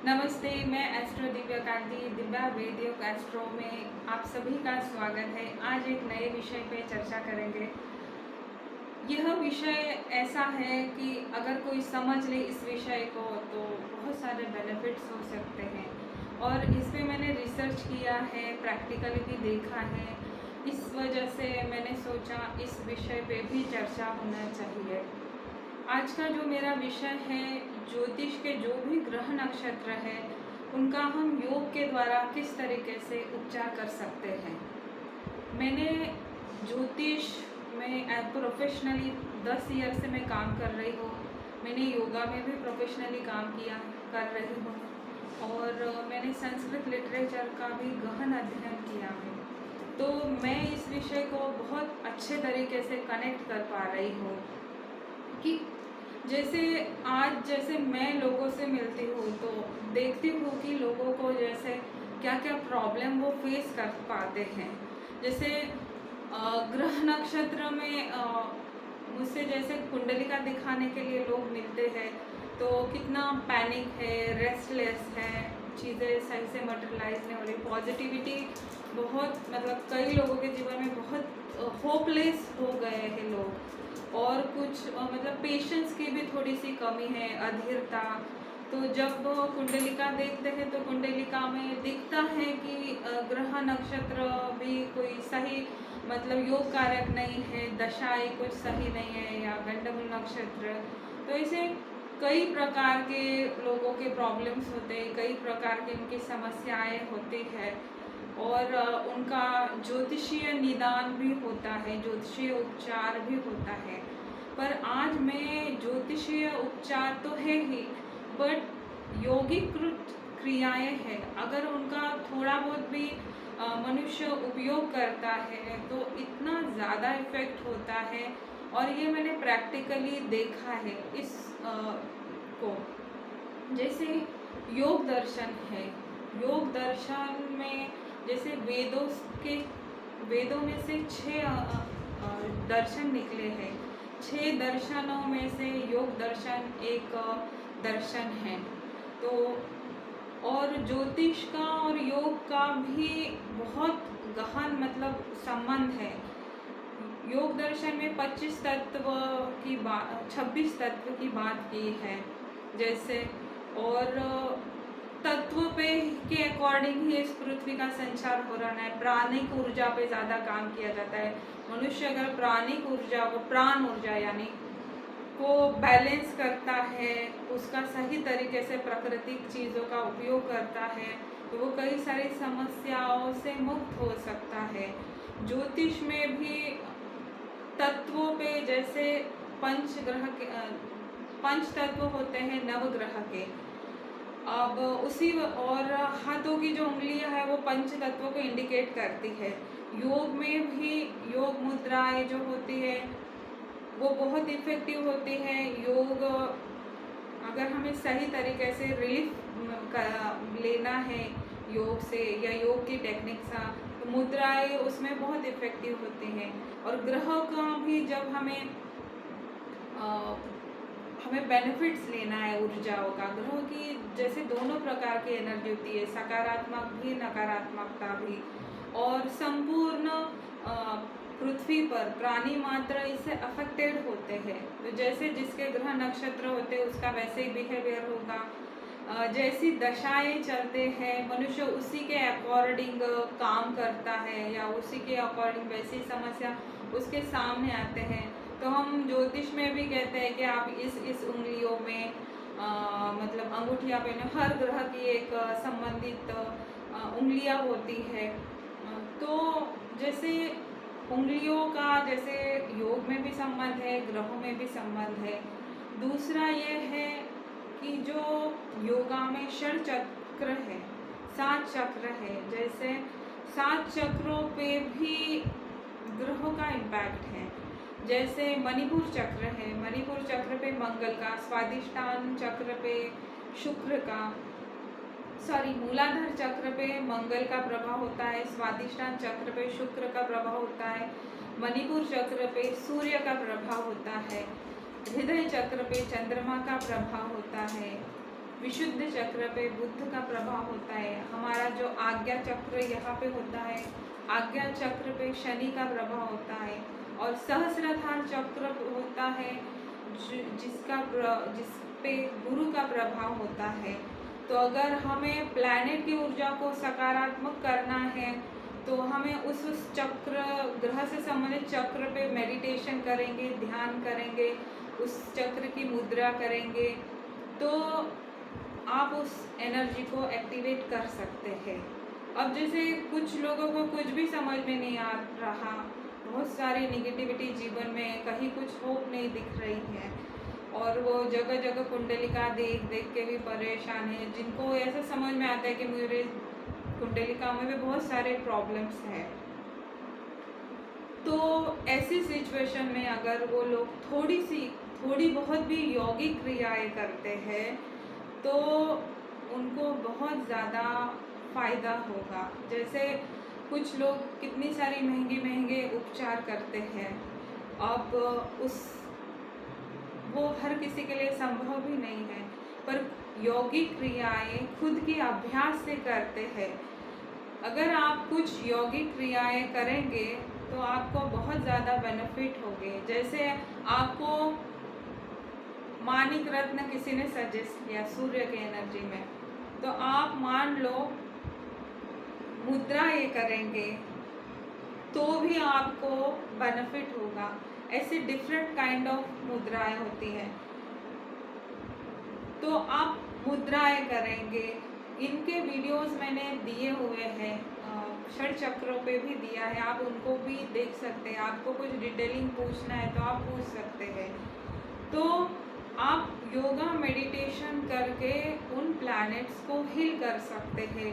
नमस्ते, मैं एस्ट्रो दिव्या कांति दिव्या वेदयोग एस्ट्रो में आप सभी का स्वागत है। आज एक नए विषय पे चर्चा करेंगे। यह विषय ऐसा है कि अगर कोई समझ ले इस विषय को तो बहुत सारे बेनिफिट्स हो सकते हैं और इस पे मैंने रिसर्च किया है, प्रैक्टिकली भी देखा है। इस वजह से मैंने सोचा इस विषय पे भी चर्चा होना चाहिए। आज का जो मेरा विषय है, ज्योतिष के जो भी ग्रह नक्षत्र है उनका हम योग के द्वारा किस तरीके से उपचार कर सकते हैं। मैंने ज्योतिष में प्रोफेशनली 10 ईयर से मैं काम कर रही हूँ। मैंने योगा में भी प्रोफेशनली काम किया कर रही हूँ और मैंने संस्कृत लिटरेचर का भी गहन अध्ययन किया है। तो मैं इस विषय को बहुत अच्छे तरीके से कनेक्ट कर पा रही हूँ कि जैसे मैं लोगों से मिलती हूँ तो देखती हूँ कि लोगों को जैसे क्या क्या प्रॉब्लम वो फेस कर पाते हैं। जैसे ग्रह नक्षत्र में मुझसे जैसे कुंडलिका दिखाने के लिए लोग मिलते हैं तो कितना पैनिक है, रेस्टलेस है, चीज़ें सही से मटेरियलाइज नहीं हो रही, पॉजिटिविटी बहुत मतलब कई लोगों के जीवन में बहुत होपलेस हो गए हैं लोग और कुछ मतलब पेशेंस की भी थोड़ी सी कमी है, अधीरता। तो जब कुंडलिका देखते हैं तो कुंडलिका में दिखता है कि ग्रह नक्षत्र भी कोई सही मतलब योग कारक नहीं है, दशाएं कुछ सही नहीं है या गंडमूल नक्षत्र। तो ऐसे कई प्रकार के लोगों के प्रॉब्लम्स होते हैं, कई प्रकार की उनकी समस्याएं होती है और उनका ज्योतिषीय निदान भी होता है, ज्योतिषीय उपचार भी होता है। पर आज मैं ज्योतिषीय उपचार तो है ही, बट योगिकृत क्रियाएं हैं, अगर उनका थोड़ा बहुत भी मनुष्य उपयोग करता है तो इतना ज़्यादा इफेक्ट होता है। और ये मैंने प्रैक्टिकली देखा है इस को। जैसे योग दर्शन है, योग दर्शन में जैसे वेदों में से 6 दर्शन निकले हैं। 6 दर्शनों में से योग दर्शन एक दर्शन है। तो और ज्योतिष का और योग का भी बहुत गहन मतलब संबंध है। योग दर्शन में 26 तत्व की बात की है जैसे, और तत्व पे के अकॉर्डिंग ही इस पृथ्वी का संचार हो रहा है। प्राणिक ऊर्जा पे ज़्यादा काम किया जाता है। मनुष्य अगर प्राणिक ऊर्जा को प्राण ऊर्जा यानी को बैलेंस करता है, उसका सही तरीके से प्राकृतिक चीज़ों का उपयोग करता है तो वो कई सारी समस्याओं से मुक्त हो सकता है। ज्योतिष में भी तत्वों पे जैसे पंच तत्व होते हैं नवग्रह के, अब उसी और हाथों की जो उंगलियां है वो पंच तत्वों को इंडिकेट करती है। योग में भी योग मुद्राएं जो होती है वो बहुत इफेक्टिव होती है। योग अगर हमें सही तरीके से रिलीफ लेना है योग से या योग की टेक्निक से तो मुद्राएं उसमें बहुत इफेक्टिव होती हैं। और ग्रह का भी जब हमें बेनिफिट्स लेना है ऊर्जाओं का, ग्रह की जैसे दोनों प्रकार की एनर्जी होती है, सकारात्मक भी नकारात्मकता भी, और संपूर्ण पृथ्वी पर प्राणी मात्र इससे अफेक्टेड होते हैं। तो जैसे जिसके ग्रह नक्षत्र होते हैं उसका वैसे ही बिहेवियर होगा, जैसी दशाएं चलते हैं मनुष्य उसी के अकॉर्डिंग काम करता है या उसी के अकॉर्डिंग वैसी समस्या उसके सामने आते हैं। तो हम ज्योतिष में भी कहते हैं कि आप इस उंगलियों में मतलब अंगूठियाँ पहने, हर ग्रह की एक संबंधित उंगलियाँ होती है। तो जैसे उंगलियों का जैसे योग में भी संबंध है, ग्रहों में भी संबंध है। दूसरा ये है कि जो योगा में षड चक्र है, 7 चक्र है, जैसे 7 चक्रों पे भी ग्रहों का इम्पैक्ट है। जैसे मणिपुर चक्र है, मणिपुर चक्र पे मंगल का, स्वादिष्टान चक्र पे शुक्र का, मूलाधार चक्र पे मंगल का प्रभाव होता है, स्वादिष्टान चक्र पे शुक्र का प्रभाव होता है, मणिपुर चक्र पे सूर्य का प्रभाव होता है, हृदय चक्र पे चंद्रमा का प्रभाव होता है, विशुद्ध चक्र पे बुध का प्रभाव होता है। हमारा जो आज्ञा चक्र यहाँ पे होता है, आज्ञा चक्र पे शनि का प्रभाव होता है। और सहस्त्रधार चक्र होता है जिस पे गुरु का प्रभाव होता है। तो अगर हमें प्लैनेट की ऊर्जा को सकारात्मक करना है तो हमें उस चक्र, ग्रह से संबंधित चक्र पे मेडिटेशन करेंगे, ध्यान करेंगे, उस चक्र की मुद्रा करेंगे तो आप उस एनर्जी को एक्टिवेट कर सकते हैं। अब जैसे कुछ लोगों को कुछ भी समझ में नहीं आ रहा, बहुत सारी निगेटिविटी जीवन में, कहीं कुछ होप नहीं दिख रही है और वो जगह जगह कुंडलिका देख देख के भी परेशान है। जिनको ऐसा समझ में आता है कि मेरे कुंडलिका में भी बहुत सारे प्रॉब्लम्स हैं, तो ऐसी सिचुएशन में अगर वो लोग थोड़ी बहुत भी यौगिक क्रियाएं करते हैं तो उनको बहुत ज़्यादा फ़ायदा होगा। जैसे कुछ लोग कितनी सारी महंगे उपचार करते हैं, अब वो हर किसी के लिए संभव भी नहीं है, पर यौगिक क्रियाएं खुद की अभ्यास से करते हैं। अगर आप कुछ यौगिक क्रियाएं करेंगे तो आपको बहुत ज़्यादा बेनिफिट होंगे। जैसे आपको माणिक रत्न किसी ने सजेस्ट किया सूर्य के एनर्जी में, तो आप मान लो मुद्रा ये करेंगे तो भी आपको बेनिफिट होगा। ऐसे डिफरेंट काइंड ऑफ मुद्राएं होती हैं, तो आप मुद्राएं करेंगे। इनके वीडियोस मैंने दिए हुए हैं, षड चक्रों पे भी दिया है, आप उनको भी देख सकते हैं। आपको कुछ डिटेलिंग पूछना है तो आप पूछ सकते हैं। तो आप योगा मेडिटेशन करके उन प्लैनेट्स को हील कर सकते हैं।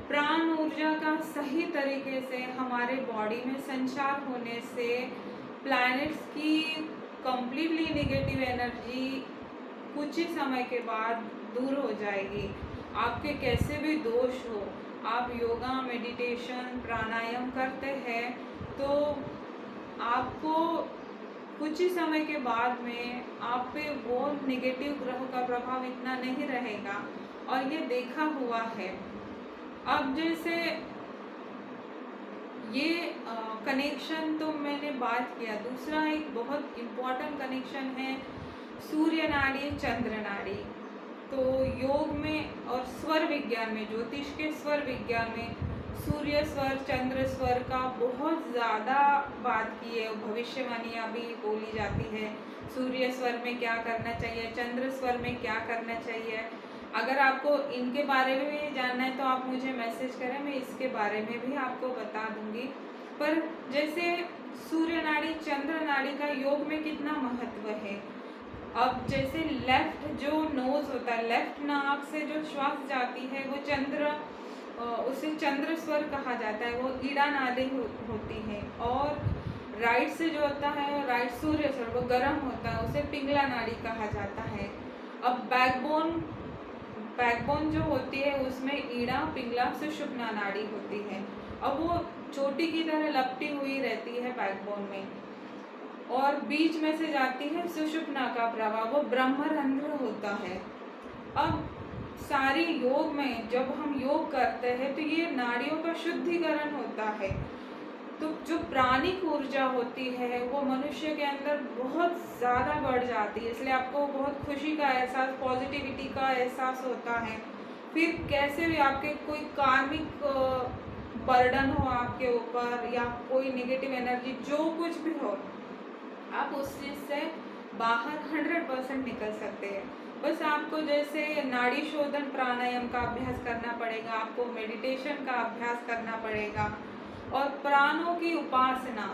प्राण ऊर्जा का सही तरीके से हमारे बॉडी में संचार होने से प्लैनेट्स की कंप्लीटली नेगेटिव एनर्जी कुछ ही समय के बाद दूर हो जाएगी। आपके कैसे भी दोष हो, आप योगा मेडिटेशन प्राणायाम करते हैं तो आपको कुछ ही समय के बाद में आप पे वो नेगेटिव ग्रह का प्रभाव इतना नहीं रहेगा, और ये देखा हुआ है। अब जैसे ये कनेक्शन तो मैंने बात किया, दूसरा एक बहुत इम्पोर्टेंट कनेक्शन है सूर्य नाड़ी चंद्र नाड़ी। तो योग में और स्वर विज्ञान में, ज्योतिष के स्वर विज्ञान में सूर्य स्वर चंद्र स्वर का बहुत ज़्यादा बात की है। भविष्यवाणियाँ भी बोली जाती है, सूर्य स्वर में क्या करना चाहिए, चंद्र स्वर में क्या करना चाहिए। अगर आपको इनके बारे में जानना है तो आप मुझे मैसेज करें, मैं इसके बारे में भी आपको बता दूंगी। पर जैसे सूर्य नाड़ी चंद्र नाड़ी का योग में कितना महत्व है। अब जैसे लेफ्ट जो नोज होता है, लेफ्ट नाक से जो श्वास जाती है वो उसे चंद्र स्वर कहा जाता है, वो ईड़ा नाड़ी होती है। और राइट से जो होता है राइट सूर्य स्वर, वो गर्म होता है, उसे पिंगला नाड़ी कहा जाता है। अब बैकबोन जो होती है उसमें ईड़ा पिंगला सुषुम्ना नाड़ी होती है। अब वो चोटी की तरह लपटी हुई रहती है बैकबोन में, और बीच में से जाती है सुषुम्ना का प्रवाह, वो ब्रह्मरंध्र होता है। अब सारी योग में जब हम योग करते हैं तो ये नाड़ियों का शुद्धिकरण होता है। तो जो प्राणिक ऊर्जा होती है वो मनुष्य के अंदर बहुत ज़्यादा बढ़ जाती है, इसलिए आपको बहुत खुशी का एहसास, पॉजिटिविटी का एहसास होता है। फिर कैसे भी आपके कोई कार्मिक बर्डन हो आपके ऊपर या कोई नेगेटिव एनर्जी जो कुछ भी हो, आप उस चीज़ से बाहर 100% निकल सकते हैं। बस आपको जैसे नाड़ी शोधन प्राणायाम का अभ्यास करना पड़ेगा, आपको मेडिटेशन का अभ्यास करना पड़ेगा, और प्राणों की उपासना,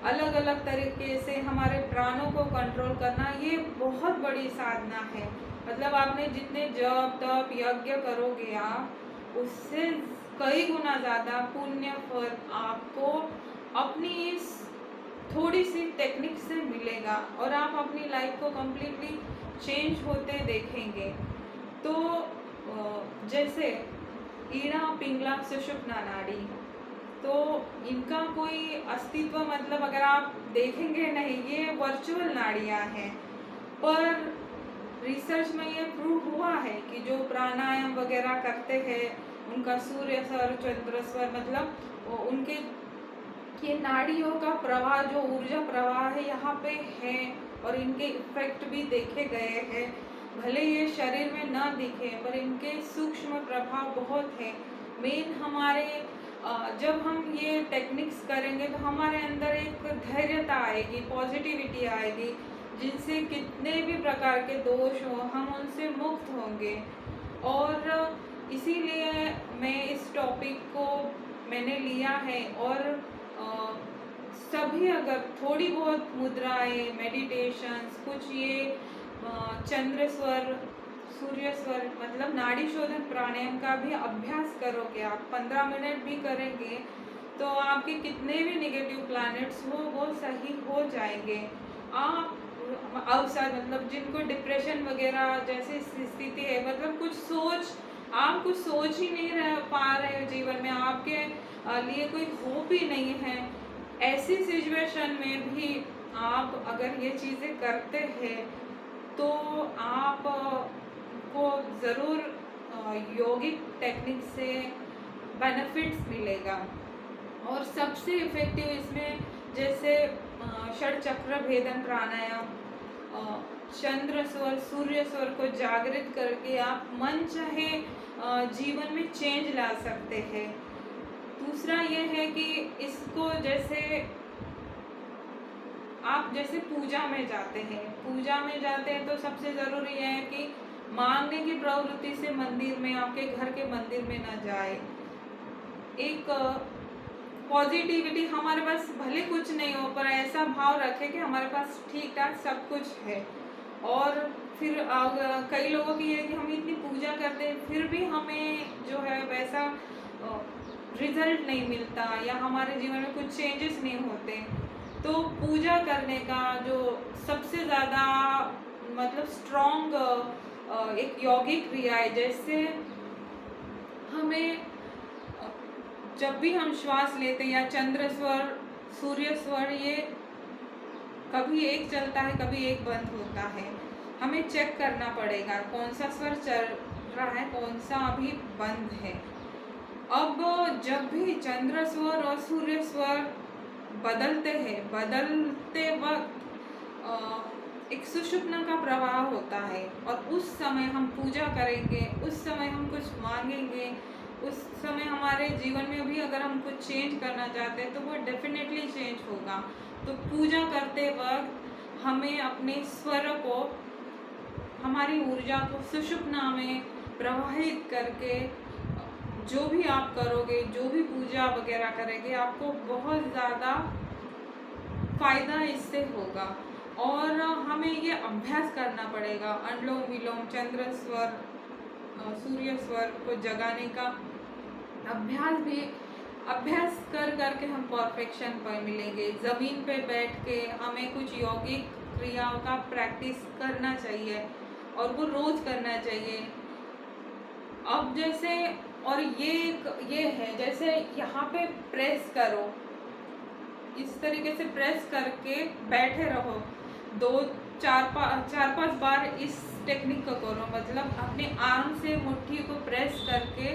अलग अलग तरीके से हमारे प्राणों को कंट्रोल करना, ये बहुत बड़ी साधना है। मतलब आपने जितने जप तप यज्ञ करोगे आप, उससे कई गुना ज़्यादा पुण्य फल आपको अपनी इस थोड़ी सी टेक्निक से मिलेगा, और आप अपनी लाइफ को कम्प्लीटली चेंज होते देखेंगे। तो जैसे ईड़ा पिंगला सुषुम्ना नाड़ी, तो इनका कोई अस्तित्व, मतलब अगर आप देखेंगे नहीं, ये वर्चुअल नाड़ियाँ हैं, पर रिसर्च में ये प्रूव हुआ है कि जो प्राणायाम वगैरह करते हैं उनका सूर्य स्वर चंद्र स्वर मतलब उनके ये नाड़ियों का प्रवाह जो ऊर्जा प्रवाह है यहाँ पे है और इनके इफेक्ट भी देखे गए हैं। भले ये शरीर में ना दिखे पर इनके सूक्ष्म प्रभाव बहुत है। मेन हमारे जब हम ये टेक्निक्स करेंगे तो हमारे अंदर एक धैर्यता आएगी, पॉजिटिविटी आएगी, जिनसे कितने भी प्रकार के दोष हो हम उनसे मुक्त होंगे। और इसीलिए मैं इस टॉपिक को मैंने लिया है। और सभी अगर थोड़ी बहुत मुद्राएं, मेडिटेशंस, कुछ ये चंद्र स्वर, सूर्य स्वर मतलब नाड़ी शोधन प्राणायाम का भी अभ्यास करोगे, आप 15 मिनट भी करेंगे तो आपके कितने भी नेगेटिव प्लैनेट्स हो वो सही हो जाएंगे। आप अवसर मतलब जिनको डिप्रेशन वगैरह जैसी स्थिति है, मतलब आप कुछ सोच ही नहीं रह पा रहे हो जीवन में, आपके लिए कोई होप ही नहीं है, ऐसी सिचुएशन में भी आप अगर ये चीज़ें करते हैं तो आप को ज़रूर योगिक टेक्निक से बेनिफिट्स मिलेगा। और सबसे इफ़ेक्टिव इसमें जैसे षड चक्र भेदन प्राणायाम, चंद्र स्वर सूर्य स्वर को जागृत करके आप मन चाहे जीवन में चेंज ला सकते हैं। दूसरा ये है कि इसको जैसे आप जैसे पूजा में जाते हैं तो सबसे ज़रूरी है कि मांगने की प्रवृत्ति से मंदिर में, आपके घर के मंदिर में ना जाए। एक पॉजिटिविटी, हमारे पास भले कुछ नहीं हो पर ऐसा भाव रखें कि हमारे पास ठीक ठाक सब कुछ है। और फिर कई लोगों की है कि हम इतनी पूजा करते हैं फिर भी हमें जो है वैसा रिजल्ट नहीं मिलता या हमारे जीवन में कुछ चेंजेस नहीं होते। तो पूजा करने का जो सबसे ज़्यादा मतलब स्ट्रॉन्ग एक यौगिक क्रिया है, जैसे हमें जब भी हम श्वास लेते हैं या चंद्र स्वर सूर्य स्वर ये कभी एक चलता है कभी एक बंद होता है, हमें चेक करना पड़ेगा कौन सा स्वर चल रहा है कौन सा अभी बंद है। अब जब भी चंद्र स्वर और सूर्य स्वर बदलते वक्त एक सुषुप्ना का प्रवाह होता है और उस समय हम पूजा करेंगे, उस समय हम कुछ मांगेंगे, उस समय हमारे जीवन में भी अगर हम कुछ चेंज करना चाहते हैं तो वो डेफिनेटली चेंज होगा। तो पूजा करते वक्त हमें अपने स्वर को, हमारी ऊर्जा को सुषुप्ना में प्रवाहित करके जो भी आप करोगे, जो भी पूजा वगैरह करेंगे, आपको बहुत ज़्यादा फ़ायदा इससे होगा। और हमें ये अभ्यास करना पड़ेगा, अनुलोम विलोम चंद्र स्वर सूर्य स्वर को जगाने का अभ्यास कर के हम परफेक्शन पर मिलेंगे। ज़मीन पे बैठ के हमें कुछ यौगिक क्रियाओं का प्रैक्टिस करना चाहिए और वो रोज़ करना चाहिए। अब जैसे और ये है जैसे यहाँ पे प्रेस करो, इस तरीके से प्रेस करके बैठे रहो, 4-5 बार इस टेक्निक को करो, मतलब अपने आर्म से मुट्ठी को प्रेस करके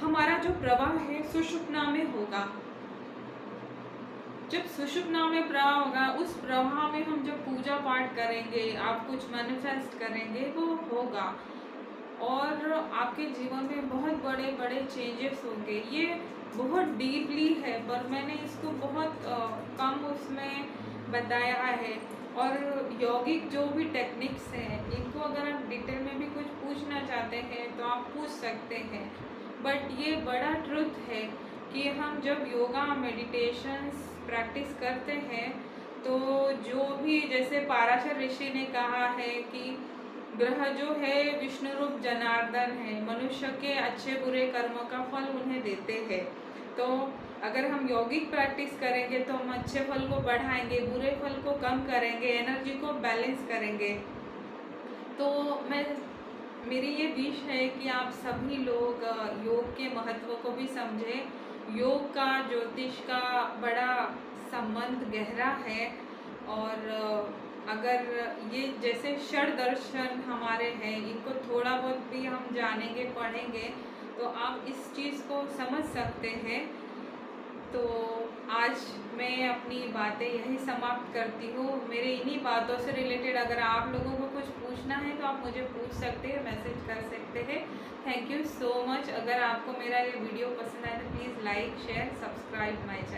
हमारा जो प्रवाह है सुषुप्ना में होगा। जब सुषुप्ना में प्रवाह होगा, उस प्रवाह में हम जब पूजा पाठ करेंगे, आप कुछ मैनिफेस्ट करेंगे, वो होगा और आपके जीवन में बहुत बड़े बड़े चेंजेस होंगे। ये बहुत डीपली है पर मैंने इसको बहुत कम उसमें बताया है। और यौगिक जो भी टेक्निक्स हैं इनको अगर आप डिटेल में भी कुछ पूछना चाहते हैं तो आप पूछ सकते हैं। बट ये बड़ा ट्रुथ है कि हम जब योगा मेडिटेशंस प्रैक्टिस करते हैं तो जो भी जैसे पाराशर ऋषि ने कहा है कि ग्रह जो है विष्णु रूप जनार्दन है, मनुष्य के अच्छे बुरे कर्मों का फल उन्हें देते हैं। तो अगर हम यौगिक प्रैक्टिस करेंगे तो हम अच्छे फल को बढ़ाएंगे, बुरे फल को कम करेंगे, एनर्जी को बैलेंस करेंगे। तो मेरी ये विश है कि आप सभी लोग योग के महत्व को भी समझें। योग का ज्योतिष का बड़ा संबंध गहरा है और अगर ये जैसे षड दर्शन हमारे हैं, इनको थोड़ा बहुत भी हम जानेंगे पढ़ेंगे तो आप इस चीज़ को समझ सकते हैं। तो आज मैं अपनी बातें यही समाप्त करती हूँ। मेरे इन्हीं बातों से रिलेटेड अगर आप लोगों को कुछ पूछना है तो आप मुझे पूछ सकते हैं, मैसेज कर सकते हैं। Thank you so much. अगर आपको मेरा ये वीडियो पसंद आए तो please like share subscribe my channel.